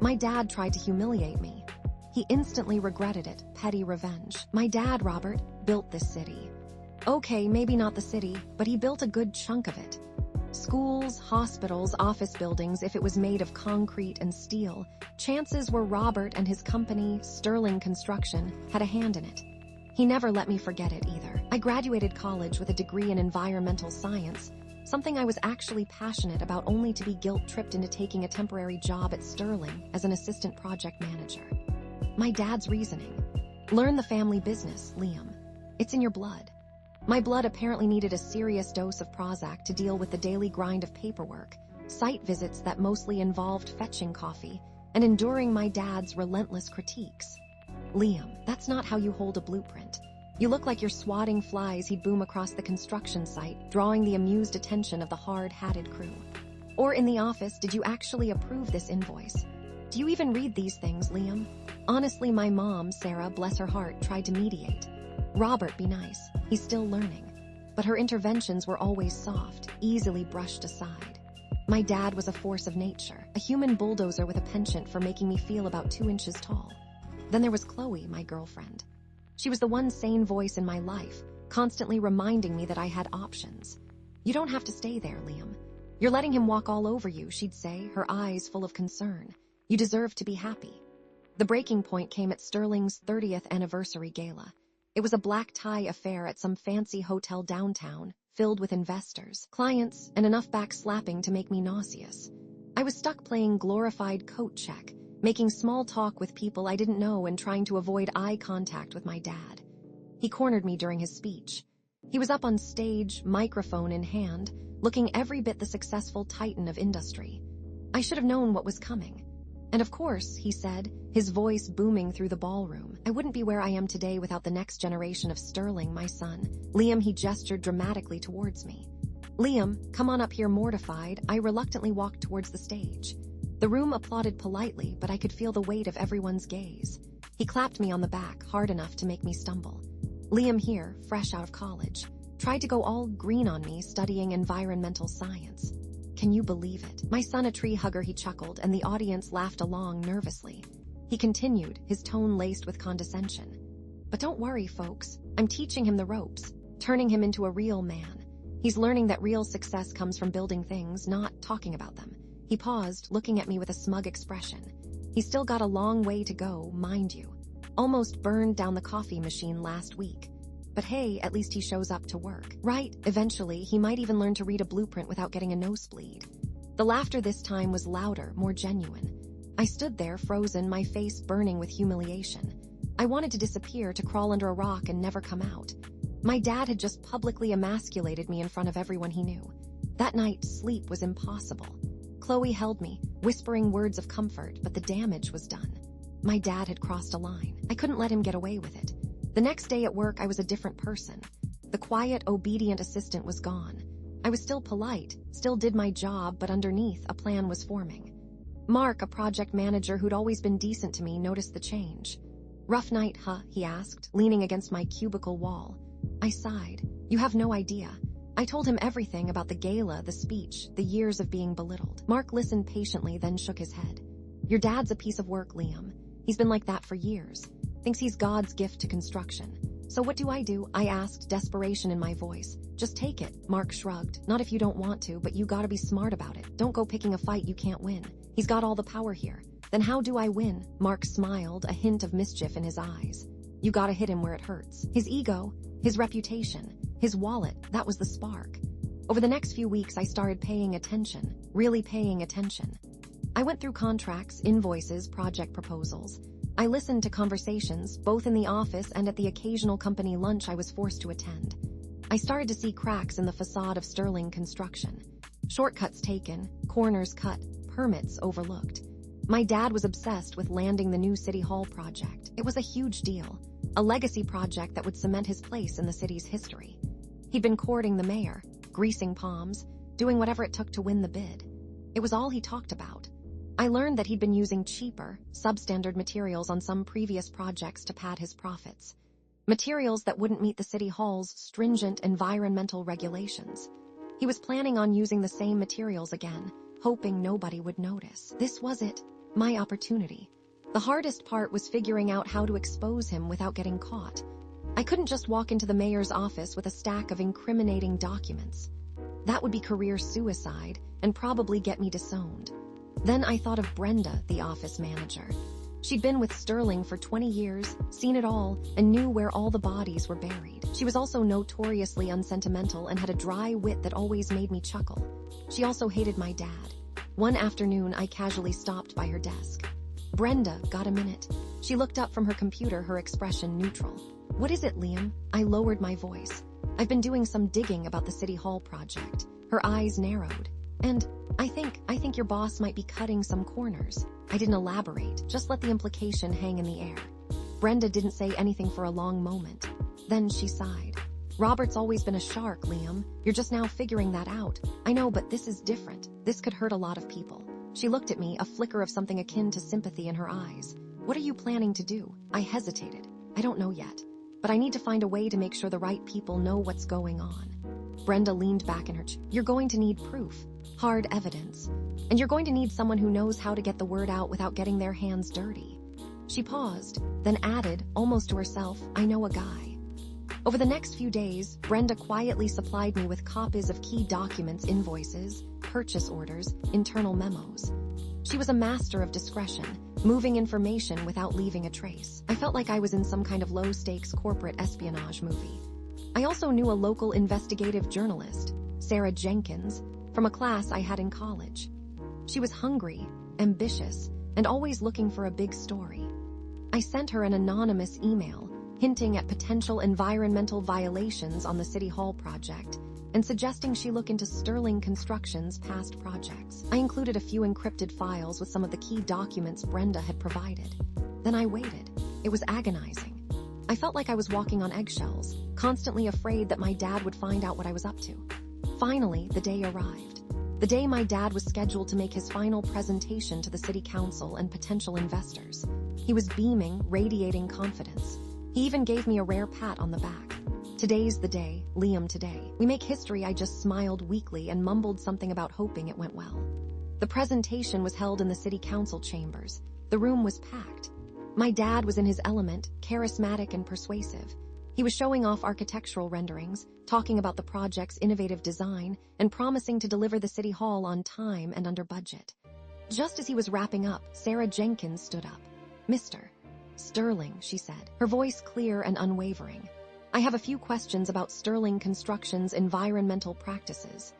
My dad tried to humiliate me. He instantly regretted it. Pettyrevenge. My dad, Robert, built this city. Okay, maybe not the city, but he built a good chunk of it. Schools, hospitals, office buildings. If it was made of concrete and steel, chances were Robert and his company, Sterling Construction, had a hand in it. He never let me forget it either. I graduated college with a degree in environmental science, something I was actually passionate about, only to be guilt-tripped into taking a temporary job at Sterling as an assistant project manager. My dad's reasoning: learn the family business, Liam. It's in your blood. My blood apparently needed a serious dose of Prozac to deal with the daily grind of paperwork, site visits that mostly involved fetching coffee, and enduring my dad's relentless critiques. Liam, that's not how you hold a blueprint. You look like you're swatting flies. He'd boom across the construction site, drawing the amused attention of the hard-hatted crew. Or in the office, did you actually approve this invoice? Do you even read these things, Liam? Honestly, my mom, Sarah, bless her heart, tried to mediate. Robert, be nice. He's still learning. But her interventions were always soft, easily brushed aside. My dad was a force of nature, a human bulldozer with a penchant for making me feel about 2 inches tall. Then there was Chloe, my girlfriend. She was the one sane voice in my life, constantly reminding me that I had options. You don't have to stay there, Liam. You're letting him walk all over you, she'd say, her eyes full of concern. You deserve to be happy. The breaking point came at Sterling's 30th anniversary gala. It was a black tie affair at some fancy hotel downtown, filled with investors, clients, and enough backslapping to make me nauseous. I was stuck playing glorified coat check, making small talk with people I didn't know and trying to avoid eye contact with my dad. He cornered me during his speech. He was up on stage, microphone in hand, looking every bit the successful titan of industry. I should have known what was coming. And of course, he said, his voice booming through the ballroom, I wouldn't be where I am today without the next generation of Sterling, my son. Liam, he gestured dramatically towards me. Liam, come on up here. Mortified, I reluctantly walked towards the stage. The room applauded politely, but I could feel the weight of everyone's gaze. He clapped me on the back, hard enough to make me stumble. Liam here, fresh out of college, tried to go all green on me, studying environmental science. Can you believe it? My son, a tree hugger, he chuckled, and the audience laughed along nervously. He continued, his tone laced with condescension. But don't worry, folks. I'm teaching him the ropes, turning him into a real man. He's learning that real success comes from building things, not talking about them. He paused, looking at me with a smug expression. He's still got a long way to go, mind you. Almost burned down the coffee machine last week. But hey, at least he shows up to work. Right, eventually, he might even learn to read a blueprint without getting a nosebleed. The laughter this time was louder, more genuine. I stood there, frozen, my face burning with humiliation. I wanted to disappear, to crawl under a rock and never come out. My dad had just publicly emasculated me in front of everyone he knew. That night, sleep was impossible. Chloe held me, whispering words of comfort, but the damage was done. My dad had crossed a line. I couldn't let him get away with it. The next day at work, I was a different person. The quiet, obedient assistant was gone. I was still polite, still did my job, but underneath, a plan was forming. Mark, a project manager who'd always been decent to me, noticed the change. Rough night, huh? He asked, leaning against my cubicle wall. I sighed. You have no idea. I told him everything about the gala, the speech, the years of being belittled. Mark listened patiently, then shook his head. Your dad's a piece of work, Liam. He's been like that for years. Thinks he's God's gift to construction. So what do? I asked, desperation in my voice. Just take it, Mark shrugged. Not if you don't want to, but you gotta be smart about it. Don't go picking a fight you can't win. He's got all the power here. Then how do I win? Mark smiled, a hint of mischief in his eyes. You gotta hit him where it hurts. His ego, his reputation, his wallet, that was the spark. Over the next few weeks, I started paying attention, really paying attention. I went through contracts, invoices, project proposals. I listened to conversations, both in the office and at the occasional company lunch I was forced to attend. I started to see cracks in the facade of Sterling Construction. Shortcuts taken, corners cut, permits overlooked. My dad was obsessed with landing the new City Hall project. It was a huge deal, a legacy project that would cement his place in the city's history. He'd been courting the mayor, greasing palms, doing whatever it took to win the bid. It was all he talked about. I learned that he'd been using cheaper, substandard materials on some previous projects to pad his profits. Materials that wouldn't meet the City Hall's stringent environmental regulations. He was planning on using the same materials again, hoping nobody would notice. This was it. My opportunity. The hardest part was figuring out how to expose him without getting caught. I couldn't just walk into the mayor's office with a stack of incriminating documents. That would be career suicide and probably get me disowned. Then I thought of Brenda, the office manager. She'd been with Sterling for 20 years, seen it all, and knew where all the bodies were buried. She was also notoriously unsentimental and had a dry wit that always made me chuckle. She also hated my dad. One afternoon, I casually stopped by her desk. "Brenda, got a minute?" She looked up from her computer, her expression neutral. "What is it, Liam?" I lowered my voice. "I've been doing some digging about the City Hall project." Her eyes narrowed. "And I think your boss might be cutting some corners." I didn't elaborate, just let the implication hang in the air. Brenda didn't say anything for a long moment. Then she sighed. "Robert's always been a shark, Liam. You're just now figuring that out. I know, but this is different. This could hurt a lot of people." She looked at me, a flicker of something akin to sympathy in her eyes. "What are you planning to do?" I hesitated. "I don't know yet, but I need to find a way to make sure the right people know what's going on." Brenda leaned back in her chair. "You're going to need proof, hard evidence, and you're going to need someone who knows how to get the word out without getting their hands dirty." She paused, then added, almost to herself, "I know a guy." Over the next few days, Brenda quietly supplied me with copies of key documents, invoices, purchase orders, internal memos. She was a master of discretion, moving information without leaving a trace. I felt like I was in some kind of low-stakes corporate espionage movie. I also knew a local investigative journalist, Sarah Jenkins, from a class I had in college. She was hungry, ambitious, and always looking for a big story. I sent her an anonymous email, hinting at potential environmental violations on the City Hall project, and suggesting she look into Sterling Construction's past projects. I included a few encrypted files with some of the key documents Brenda had provided. Then I waited. It was agonizing. I felt like I was walking on eggshells, constantly afraid that my dad would find out what I was up to. Finally, the day arrived. The day my dad was scheduled to make his final presentation to the city council and potential investors. He was beaming, radiating confidence. He even gave me a rare pat on the back. "Today's the day, Liam, today. We make history." I just smiled weakly and mumbled something about hoping it went well. The presentation was held in the city council chambers. The room was packed. My dad was in his element, charismatic and persuasive. He was showing off architectural renderings, talking about the project's innovative design, and promising to deliver the City Hall on time and under budget. Just as he was wrapping up, Sarah Jenkins stood up. "Mr. Sterling," she said, her voice clear and unwavering. "I have a few questions about Sterling Construction's environmental practices."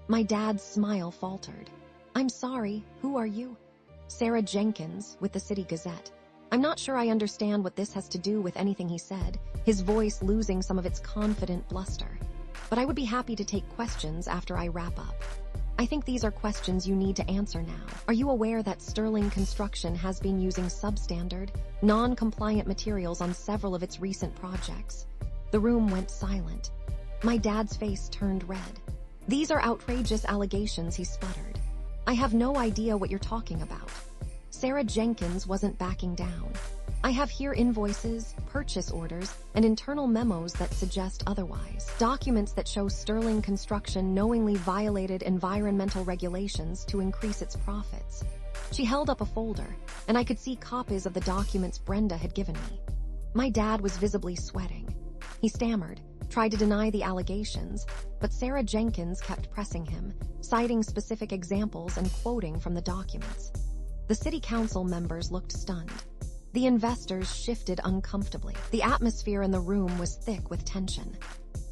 My dad's smile faltered. "I'm sorry, who are you?" "Sarah Jenkins, with the City Gazette." I'm not sure I understand what this has to do with anything he said, his voice losing some of its confident bluster. But I would be happy to take questions after I wrap up. "I think these are questions you need to answer now. Are you aware that Sterling Construction has been using substandard, non-compliant materials on several of its recent projects?" The room went silent. My dad's face turned red. "These are outrageous allegations," he sputtered. "I have no idea what you're talking about." Sarah Jenkins wasn't backing down. "I have here invoices, purchase orders, and internal memos that suggest otherwise. Documents that show Sterling Construction knowingly violated environmental regulations to increase its profits." She held up a folder, and I could see copies of the documents Brenda had given me. My dad was visibly sweating. He stammered, tried to deny the allegations, but Sarah Jenkins kept pressing him, citing specific examples and quoting from the documents. The city council members looked stunned. The investors shifted uncomfortably. The atmosphere in the room was thick with tension.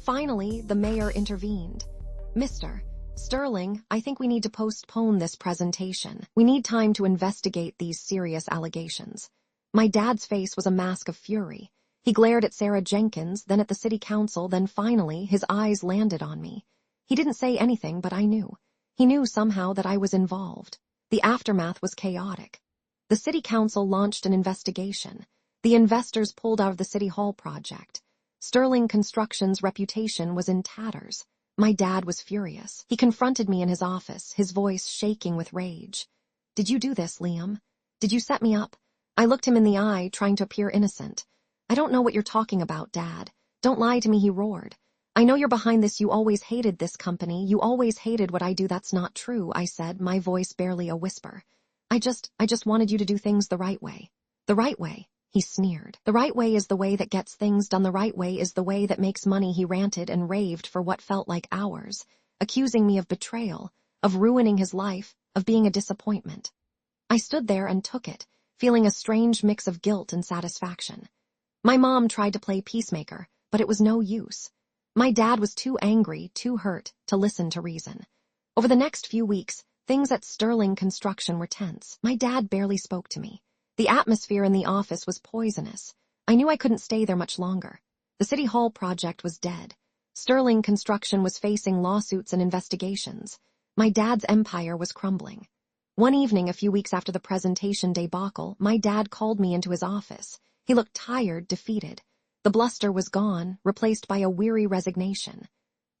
Finally, the mayor intervened. "Mr. Sterling, I think we need to postpone this presentation. We need time to investigate these serious allegations." My dad's face was a mask of fury. He glared at Sarah Jenkins, then at the city council, then finally his eyes landed on me. He didn't say anything, but I knew. He knew somehow that I was involved. The aftermath was chaotic. The city council launched an investigation. The investors pulled out of the City Hall project. Sterling Construction's reputation was in tatters. My dad was furious. He confronted me in his office, his voice shaking with rage. "Did you do this, Liam? Did you set me up?" I looked him in the eye, trying to appear innocent. "I don't know what you're talking about, Dad. Don't lie to me," he roared. "I know you're behind this. You always hated this company. You always hated what I do." "That's not true," I said, my voice barely a whisper. I just wanted you to do things the right way." "The right way?" he sneered. "The right way is the way that gets things done. The right way is the way that makes money." He ranted and raved for what felt like hours, accusing me of betrayal, of ruining his life, of being a disappointment. I stood there and took it, feeling a strange mix of guilt and satisfaction. My mom tried to play peacemaker, but it was no use. My dad was too angry, too hurt, to listen to reason. Over the next few weeks, things at Sterling Construction were tense. My dad barely spoke to me. The atmosphere in the office was poisonous. I knew I couldn't stay there much longer. The City Hall project was dead. Sterling Construction was facing lawsuits and investigations. My dad's empire was crumbling. One evening, a few weeks after the presentation debacle, my dad called me into his office. He looked tired, defeated. The bluster was gone, replaced by a weary resignation.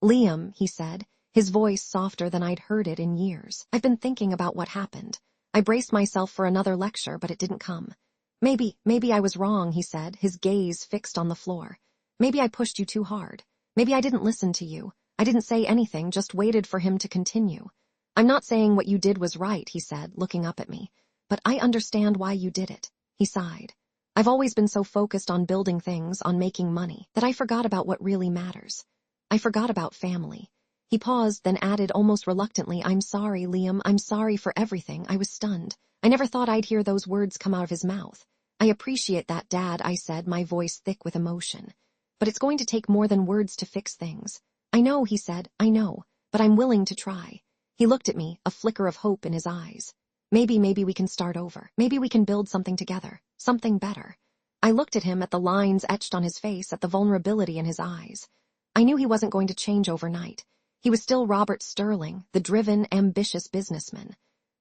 "Liam," he said, his voice softer than I'd heard it in years. "I've been thinking about what happened. I braced myself for another lecture, but it didn't come. Maybe I was wrong," he said, his gaze fixed on the floor. "Maybe I pushed you too hard. Maybe I didn't listen to you. I didn't say anything, just waited for him to continue. I'm not saying what you did was right," he said, looking up at me. "But I understand why you did it." He sighed. "I've always been so focused on building things, on making money, that I forgot about what really matters. I forgot about family." He paused, then added almost reluctantly, "I'm sorry, Liam. I'm sorry for everything." I was stunned. I never thought I'd hear those words come out of his mouth. "I appreciate that, Dad," I said, my voice thick with emotion. "But it's going to take more than words to fix things." "I know," he said, "I know, but I'm willing to try." He looked at me, a flicker of hope in his eyes. Maybe we can start over. Maybe we can build something together, something better." I looked at him, at the lines etched on his face, at the vulnerability in his eyes. I knew he wasn't going to change overnight. He was still Robert Sterling, the driven, ambitious businessman.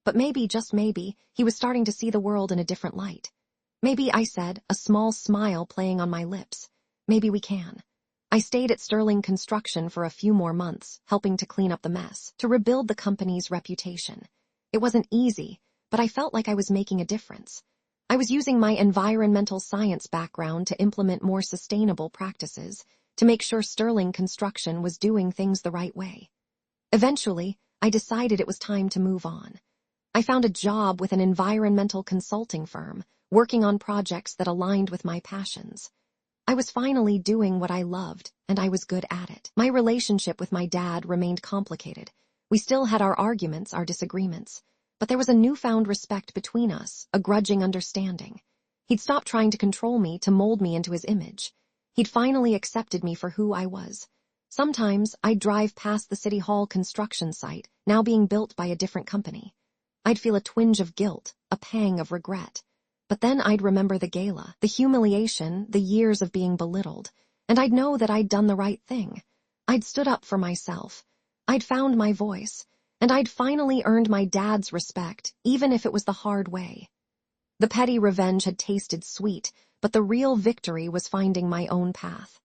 But maybe, just maybe, he was starting to see the world in a different light. "Maybe," I said, a small smile playing on my lips. "Maybe we can." I stayed at Sterling Construction for a few more months, helping to clean up the mess, to rebuild the company's reputation. It wasn't easy, but I felt like I was making a difference. I was using my environmental science background to implement more sustainable practices, to make sure Sterling Construction was doing things the right way. Eventually, I decided it was time to move on. I found a job with an environmental consulting firm, working on projects that aligned with my passions. I was finally doing what I loved, and I was good at it. My relationship with my dad remained complicated. We still had our arguments, our disagreements, but there was a newfound respect between us, a grudging understanding. He'd stopped trying to control me, to mold me into his image. He'd finally accepted me for who I was. Sometimes I'd drive past the City Hall construction site, now being built by a different company. I'd feel a twinge of guilt, a pang of regret. But then I'd remember the gala, the humiliation, the years of being belittled, and I'd know that I'd done the right thing. I'd stood up for myself. I'd found my voice, and I'd finally earned my dad's respect, even if it was the hard way. The petty revenge had tasted sweet, but the real victory was finding my own path.